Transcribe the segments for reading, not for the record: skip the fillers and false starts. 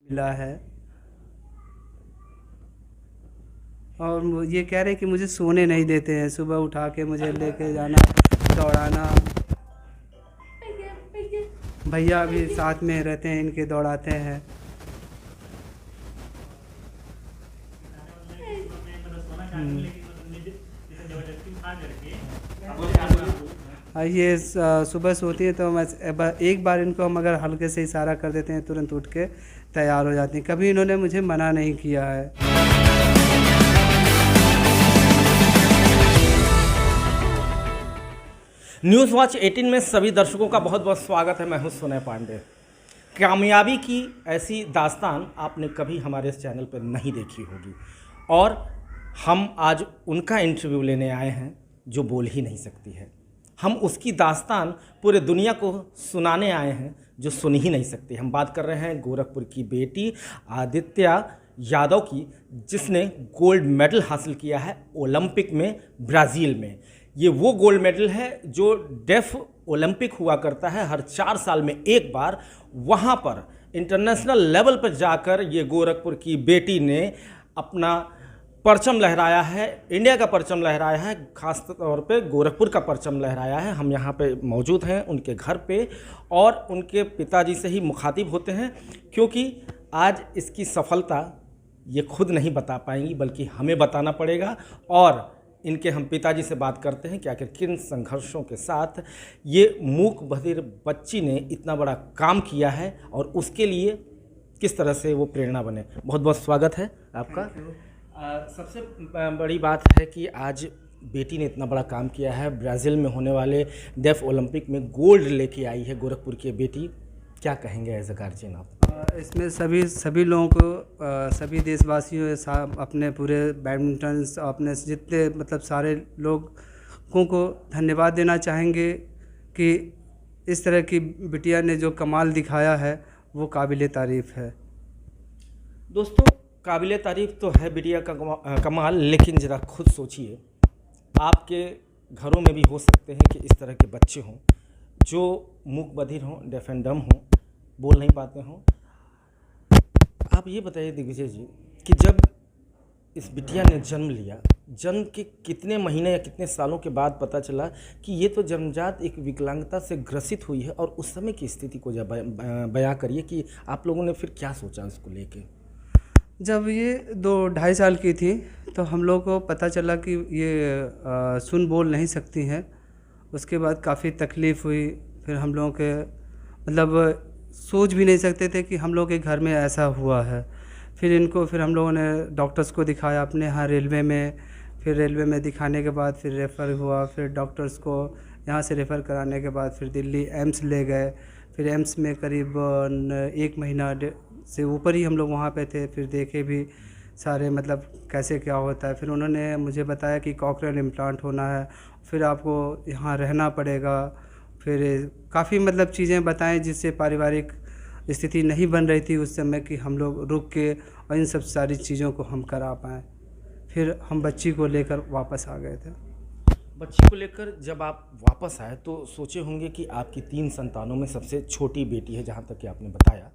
मिला है। और ये कह रहे हैं कि मुझे सोने नहीं देते हैं, सुबह उठा के मुझे लेके जाना, दौड़ाना। भैया भी साथ में रहते हैं, इनके दौड़ाते हैं। ये सुबह सोती है तो मैं एक बार इनको हम अगर हल्के से इशारा कर देते हैं तुरंत उठ के तैयार हो जाती हैं। कभी इन्होंने मुझे मना नहीं किया है। न्यूज़ वॉच 18 में सभी दर्शकों का बहुत बहुत स्वागत है। मैं हूं सुनय पांडे। कामयाबी की ऐसी दास्तान आपने कभी हमारे इस चैनल पर नहीं देखी होगी और हम आज उनका इंटरव्यू लेने आए हैं जो बोल ही नहीं सकती है। हम उसकी दास्तान पूरे दुनिया को सुनाने आए हैं जो सुन ही नहीं सकती। हम बात कर रहे हैं गोरखपुर की बेटी आदित्य यादव की, जिसने गोल्ड मेडल हासिल किया है ओलंपिक में ब्राज़ील में। ये वो गोल्ड मेडल है जो डेफ ओलंपिक हुआ करता है हर 4 साल में एक बार। वहाँ पर इंटरनेशनल लेवल पर जाकर ये गोरखपुर की बेटी ने अपना परचम लहराया है, इंडिया का परचम लहराया है, खास तौर पे गोरखपुर का परचम लहराया है। हम यहाँ पे मौजूद हैं उनके घर पे और उनके पिताजी से ही मुखातिब होते हैं, क्योंकि आज इसकी सफलता ये खुद नहीं बता पाएंगी बल्कि हमें बताना पड़ेगा। और इनके हम पिताजी से बात करते हैं कि आखिर किन संघर्षों के साथ ये मूक बधिर बच्ची ने इतना बड़ा काम किया है और उसके लिए किस तरह से वो प्रेरणा बने। बहुत बहुत स्वागत है आपका। सबसे बड़ी बात है कि आज बेटी ने इतना बड़ा काम किया है, ब्राज़ील में होने वाले डेफ ओलंपिक में गोल्ड लेके आई है गोरखपुर की बेटी। क्या कहेंगे एज अ गार्जियन आप? इसमें सभी लोगों को, सभी देशवासियों अपने पूरे बैडमिंटन अपने जितने मतलब सारे लोगों को धन्यवाद देना चाहेंगे कि इस तरह की बिटिया ने जो कमाल दिखाया है वो काबिल तारीफ़ है। दोस्तों, काबिल तारीफ़ तो है बिटिया का कमाल, लेकिन ज़रा खुद सोचिए, आपके घरों में भी हो सकते हैं कि इस तरह के बच्चे हों जो मूक बधिर हों, डेफ एंड डम हों, बोल नहीं पाते हों। आप ये बताइए दिग्विजय जी कि जब इस बिटिया ने जन्म लिया, जन्म के कितने महीने या कितने सालों के बाद पता चला कि ये तो जन्मजात एक विकलांगता से ग्रसित हुई है, और उस समय की स्थिति को जब बयां करिए कि आप लोगों ने फिर क्या सोचा इसको लेके? जब ये 2-2.5 साल की थी तो हम लोग को पता चला कि ये सुन बोल नहीं सकती हैं। उसके बाद काफ़ी तकलीफ़ हुई। फिर हम लोगों के मतलब सोच भी नहीं सकते थे कि हम लोग के घर में ऐसा हुआ है। फिर हम लोगों ने डॉक्टर्स को दिखाया अपने यहाँ रेलवे में। फिर रेलवे में दिखाने के बाद फिर रेफ़र हुआ, फिर डॉक्टर्स को यहाँ से रेफ़र कराने के बाद फिर दिल्ली एम्स ले गए। फिर एम्स में करीब 1 महीना से ऊपर ही हम लोग वहाँ पे थे। फिर देखे भी सारे मतलब कैसे क्या होता है। फिर उन्होंने मुझे बताया कि कॉकलियर इम्प्लांट होना है, फिर आपको यहाँ रहना पड़ेगा। फिर काफ़ी मतलब चीज़ें बताएं जिससे पारिवारिक स्थिति नहीं बन रही थी उस समय कि हम लोग रुक के और इन सब सारी चीज़ों को हम करा पाएँ। फिर हम बच्ची को लेकर वापस आ गए थे। बच्ची को लेकर जब आप वापस आए तो सोचे होंगे कि आपकी 3 संतानों में सबसे छोटी बेटी है, जहाँ तक कि आपने बताया।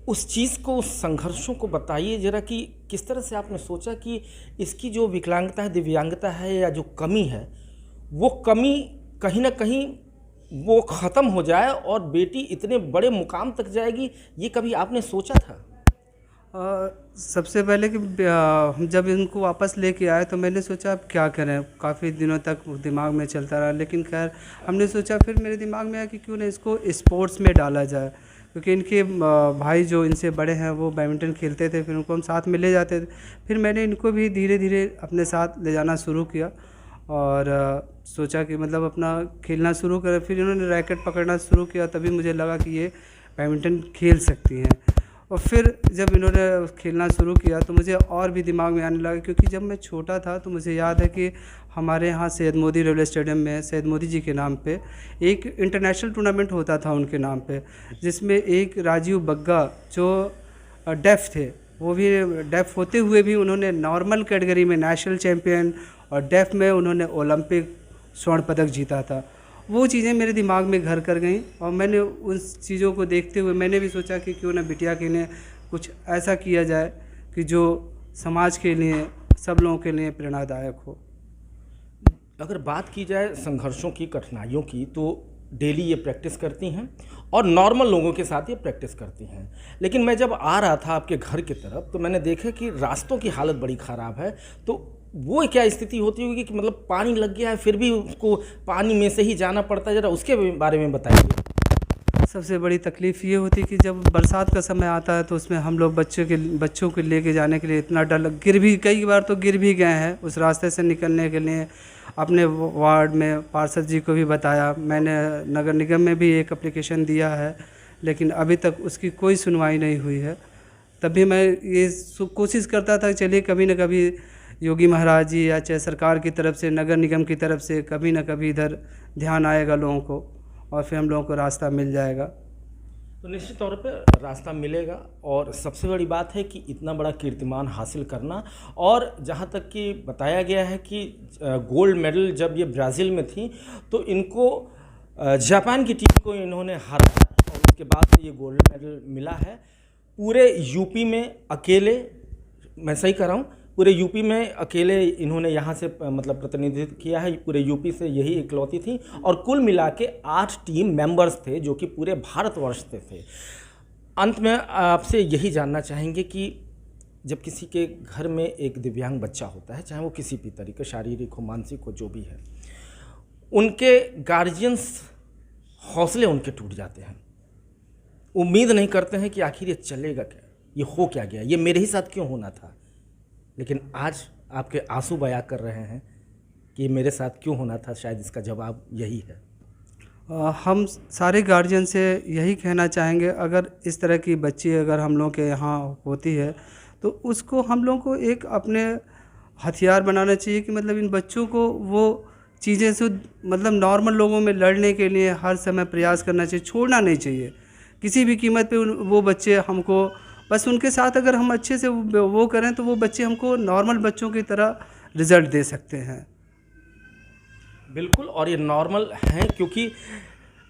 उस चीज़ को, उस संघर्षों को बताइए ज़रा कि किस तरह से आपने सोचा कि इसकी जो विकलांगता है, दिव्यांगता है या जो कमी है, वो कमी कहीं ना कहीं वो ख़त्म हो जाए और बेटी इतने बड़े मुकाम तक जाएगी, ये कभी आपने सोचा था? सबसे पहले कि हम जब इनको वापस लेके आए तो मैंने सोचा अब क्या करें। काफ़ी दिनों तक दिमाग में चलता रहा, लेकिन खैर हमने सोचा, फिर मेरे दिमाग में आया कि क्यों ना इसको स्पोर्ट्स में डाला जाए, क्योंकि इनके भाई जो इनसे बड़े हैं वो बैडमिंटन खेलते थे। फिर उनको हम साथ में ले जाते थे। फिर मैंने इनको भी धीरे धीरे अपने साथ ले जाना शुरू किया और सोचा कि मतलब अपना खेलना शुरू करें। फिर इन्होंने रैकेट पकड़ना शुरू किया, तभी मुझे लगा कि ये बैडमिंटन खेल सकती हैं। और फिर जब इन्होंने खेलना शुरू किया तो मुझे और भी दिमाग में आने लगा, क्योंकि जब मैं छोटा था तो मुझे याद है कि हमारे यहाँ सैयद मोदी रेलवे स्टेडियम में सैयद मोदी जी के नाम पे एक इंटरनेशनल टूर्नामेंट होता था उनके नाम पे, जिसमें एक राजीव बग्गा जो डेफ थे, वो भी डेफ होते हुए भी उन्होंने नॉर्मल कैटेगरी में नेशनल चैम्पियन और डेफ में उन्होंने ओलंपिक स्वर्ण पदक जीता था। वो चीज़ें मेरे दिमाग में घर कर गईं और मैंने उन चीज़ों को देखते हुए मैंने भी सोचा कि क्यों ना बिटिया के लिए कुछ ऐसा किया जाए कि जो समाज के लिए, सब लोगों के लिए प्रेरणादायक हो। अगर बात की जाए संघर्षों की, कठिनाइयों की, तो डेली ये प्रैक्टिस करती हैं और नॉर्मल लोगों के साथ ये प्रैक्टिस करती हैं। लेकिन मैं जब आ रहा था आपके घर की तरफ तो मैंने देखा कि रास्तों की हालत बड़ी ख़राब है। तो वो क्या स्थिति होती होगी कि मतलब पानी लग गया है फिर भी उसको पानी में से ही जाना पड़ता है, ज़रा उसके बारे में बताइए। सबसे बड़ी तकलीफ़ ये होती है कि जब बरसात का समय आता है तो उसमें हम लोग बच्चों को लेके जाने के लिए इतना डर गिर भी कई बार तो गिर भी गए हैं उस रास्ते से निकलने के लिए। अपने वार्ड में पार्षद जी को भी बताया, मैंने नगर निगम में भी एक एप्लीकेशन दिया है, लेकिन अभी तक उसकी कोई सुनवाई नहीं हुई है। तभी मैं ये कोशिश करता था चलिए कभी न कभी योगी महाराज जी या चाहे सरकार की तरफ से, नगर निगम की तरफ से कभी न कभी इधर ध्यान आएगा लोगों को और फिर हम लोगों को रास्ता मिल जाएगा। तो निश्चित तौर पर रास्ता मिलेगा। और सबसे बड़ी बात है कि इतना बड़ा कीर्तिमान हासिल करना, और जहाँ तक कि बताया गया है कि गोल्ड मेडल जब ये ब्राज़ील में थी तो इनको जापान की टीम को इन्होंने हराया और उसके बाद ये गोल्ड मेडल मिला है। पूरे यूपी में अकेले, मैं सही कर रहा हूँ, पूरे यूपी में अकेले इन्होंने यहाँ से मतलब प्रतिनिधित्व किया है, पूरे यूपी से यही इकलौती थी। और कुल मिला के 8 टीम मेंबर्स थे जो कि पूरे भारतवर्ष से थे। अंत में आपसे यही जानना चाहेंगे कि जब किसी के घर में एक दिव्यांग बच्चा होता है, चाहे वो किसी भी तरीके, शारीरिक हो, मानसिक हो, जो भी है, उनके गार्जियंस हौसले उनके टूट जाते हैं। उम्मीद नहीं करते हैं कि आखिर ये चलेगा क्या, ये हो क्या गया, ये मेरे ही साथ क्यों होना था। लेकिन आज आपके आंसू बयां कर रहे हैं कि ये मेरे साथ क्यों होना था, शायद इसका जवाब यही है। हम सारे गार्जियन से यही कहना चाहेंगे, अगर इस तरह की बच्ची अगर हम लोग के यहाँ होती है तो उसको हम लोग को एक अपने हथियार बनाना चाहिए कि मतलब इन बच्चों को वो चीज़ें से मतलब नॉर्मल लोगों में लड़ने के लिए हर समय प्रयास करना चाहिए, छोड़ना नहीं चाहिए किसी भी कीमत पे। वो बच्चे हमको बस उनके साथ अगर हम अच्छे से वो करें तो वो बच्चे हमको नॉर्मल बच्चों की तरह रिज़ल्ट दे सकते हैं। बिल्कुल, और ये नॉर्मल हैं क्योंकि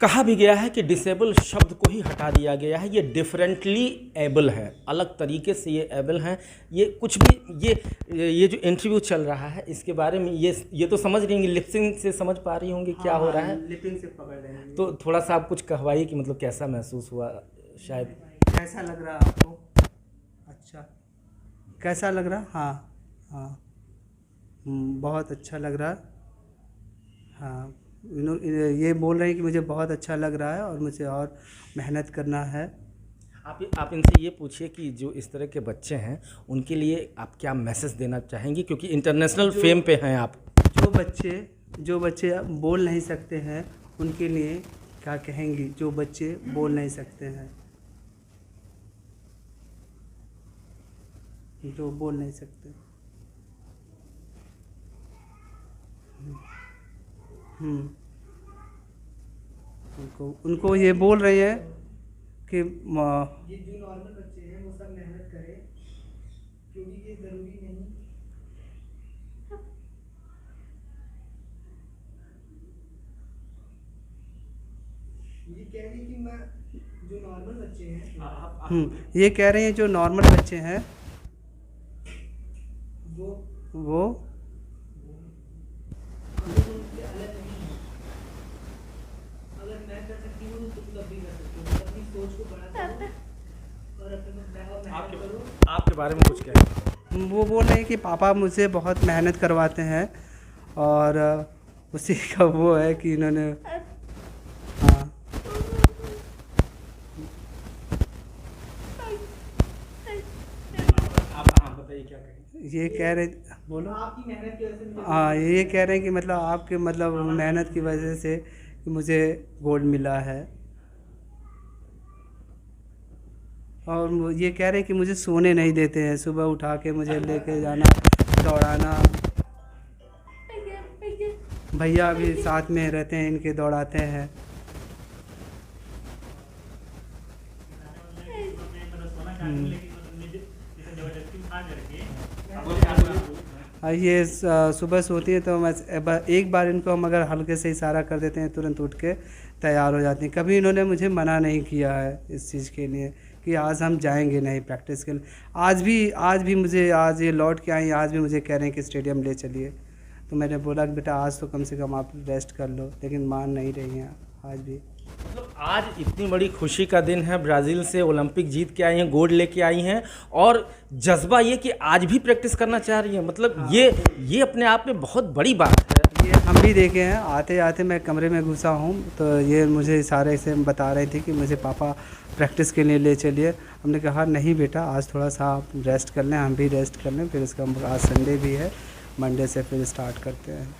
कहा भी गया है कि डिसेबल शब्द को ही हटा दिया गया है। ये डिफरेंटली एबल है, अलग तरीके से ये एबल हैं। ये कुछ भी ये जो इंटरव्यू चल रहा है इसके बारे में ये तो समझ रही होंगी, लिपसिंग से समझ पा रही होंगी क्या हो रहा है। लिपिंग से पकड़ लेंगे। तो थोड़ा सा आप कुछ कहवाइए कि मतलब कैसा महसूस हुआ, शायद कैसा लग रहा आपको? अच्छा, कैसा लग रहा? हाँ हाँ, बहुत अच्छा लग रहा। हाँ, ये बोल रहे हैं कि मुझे बहुत अच्छा लग रहा है और मुझे और मेहनत करना है। आप इनसे ये पूछिए कि जो इस तरह के बच्चे हैं उनके लिए आप क्या मैसेज देना चाहेंगी, क्योंकि इंटरनेशनल फेम पे हैं आप। जो बच्चे बोल नहीं सकते हैं उनके लिए क्या कहेंगी? जो बच्चे बोल नहीं सकते हैं, जो बोल नहीं सकते, उनको ये बोल रही है कि ये जो नॉर्मल बच्चे हैं वो सब मेहनत करें, क्योंकि ये ज़रूरी नहीं। ये कह रही कि मैं जो नॉर्मल बच्चे हैं ये कह रही हैं जो नॉर्मल बच्चे हैं वो उनसे अलग नहीं है। अगर मैं कर सकती हूँ तो तुम भी कर सकते हो। अपनी सोच को बड़ा करो और अपने मेहनत करो। आपके बारे में कुछ कहें। वो बोल रहे हैं कि पापा मुझसे बहुत मेहनत करवाते हैं और उसी का वो है कि इन्होंने हाँ आप बताइए क्या कहें। ये कह रहे, बोलो। आपकी मेहनत की वजह से मुझे हाँ, ये कह रहे हैं कि मतलब आपके मतलब मेहनत की वजह से कि मुझे गोल्ड मिला है, और ये कह रहे हैं कि मुझे सोने नहीं देते हैं, सुबह उठा के मुझे लेके जाना, दौड़ाना। भैया भी साथ में रहते हैं, इनके दौड़ाते हैं। ये सुबह सोती है तो एक बार इनको हम अगर हल्के से इशारा कर देते हैं तुरंत उठ के तैयार हो जाती हैं। कभी इन्होंने मुझे मना नहीं किया है इस चीज़ के लिए कि आज हम जाएंगे नहीं प्रैक्टिस के लिए। आज भी मुझे, आज ये लौट के आई, आज भी मुझे कह रहे हैं कि स्टेडियम ले चलिए। तो मैंने बोला कि बेटा आज तो कम से कम आप रेस्ट कर लो, लेकिन मान नहीं रही हैं आज भी। मतलब आज इतनी बड़ी खुशी का दिन है, ब्राज़ील से ओलंपिक जीत के आई हैं, गोल्ड लेके आई हैं, और जज्बा ये कि आज भी प्रैक्टिस करना चाह रही हैं। मतलब ये अपने आप में बहुत बड़ी बात है। ये हम भी देखे हैं, आते आते मैं कमरे में घुसा हूँ तो ये मुझे इशारे से बता रही थी कि मुझे पापा प्रैक्टिस के लिए ले चलिए। हमने कहा नहीं बेटा, आज थोड़ा सा आप रेस्ट कर लें, हम भी रेस्ट कर लें, फिर इसका आज संडे भी है, मंडे से फिर स्टार्ट करते हैं।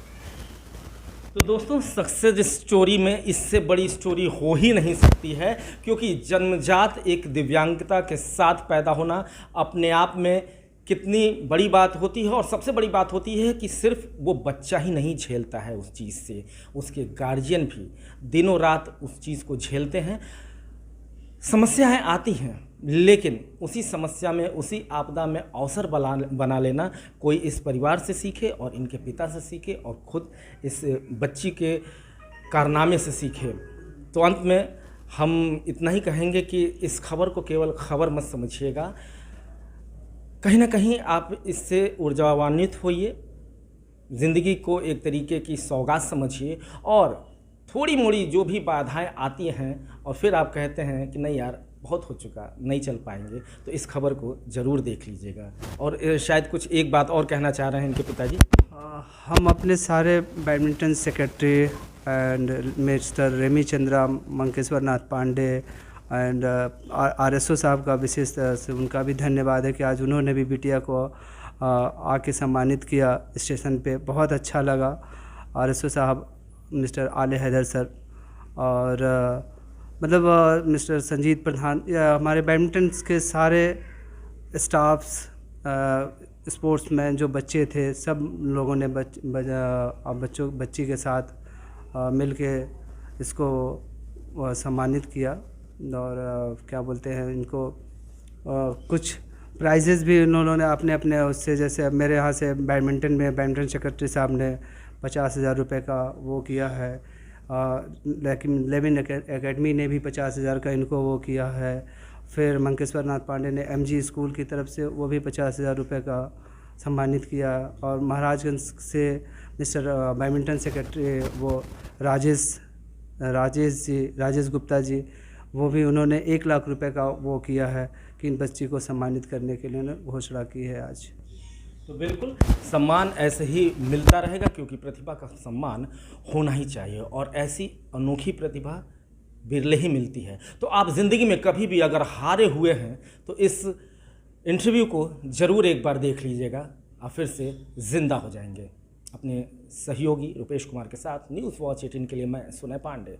तो दोस्तों, सक्सेस स्टोरी में इससे बड़ी स्टोरी हो ही नहीं सकती है, क्योंकि जन्मजात एक दिव्यांगता के साथ पैदा होना अपने आप में कितनी बड़ी बात होती है। और सबसे बड़ी बात होती है कि सिर्फ वो बच्चा ही नहीं झेलता है उस चीज़ से, उसके गार्जियन भी दिनों रात उस चीज़ को झेलते हैं। समस्याएं आती हैं, लेकिन उसी समस्या में, उसी आपदा में अवसर बना लेना कोई इस परिवार से सीखे और इनके पिता से सीखे और ख़ुद इस बच्ची के कारनामे से सीखे। तो अंत में हम इतना ही कहेंगे कि इस खबर को केवल खबर मत समझिएगा, कहीं ना कहीं आप इससे ऊर्जावान्वित होइए, ज़िंदगी को एक तरीके की सौगात समझिए, और थोड़ी मोड़ी जो भी बाधाएं आती हैं और फिर आप कहते हैं कि नहीं यार बहुत हो चुका, नहीं चल पाएंगे, तो इस खबर को ज़रूर देख लीजिएगा। और शायद कुछ एक बात और कहना चाह रहे हैं इनके पिताजी। हम अपने सारे badminton secretary and mister Remi Chandra, Mankeshwar Nath Pande and RSO साहब का विशेष तरह से उनका भी धन्यवाद है कि आज उन्होंने भी बिटिया को आके सम्मानित किया स्टेशन पे। बहुत अच्छा लगा। RSO साहब मिस्टर आले हैदर सर और मतलब मिस्टर संजीत प्रधान, या हमारे बैडमिंटन के सारे स्टाफ्स, स्पोर्ट्समैन जो बच्चे थे, सब लोगों ने बच्ची के साथ मिल के इसको सम्मानित किया। और क्या बोलते हैं इनको, कुछ प्राइजेज़ भी उन्होंने अपने अपने उससे, जैसे मेरे यहाँ से बैडमिंटन सेक्रेटरी साहब ने 50,000 रुपये का वो किया है, लेकिन लेविन एकेडमी ने भी 50,000 का इनको वो किया है। फिर मंकेश्वर नाथ पांडे ने MG स्कूल की तरफ से वो भी 50,000 रुपये का सम्मानित किया। और महाराजगंज से मिस्टर बैडमिंटन सेक्रेटरी वो राजेश गुप्ता जी, वो भी उन्होंने 1 लाख रुपए का वो किया है कि इन बच्ची को सम्मानित करने के लिए उन्होंने घोषणा की है आज। तो बिल्कुल सम्मान ऐसे ही मिलता रहेगा, क्योंकि प्रतिभा का सम्मान होना ही चाहिए, और ऐसी अनोखी प्रतिभा बिरले ही मिलती है। तो आप ज़िंदगी में कभी भी अगर हारे हुए हैं तो इस इंटरव्यू को ज़रूर एक बार देख लीजिएगा, आप फिर से ज़िंदा हो जाएंगे। अपने सहयोगी रुपेश कुमार के साथ न्यूज़ वॉच 18 के लिए मैं सुनय पांडे।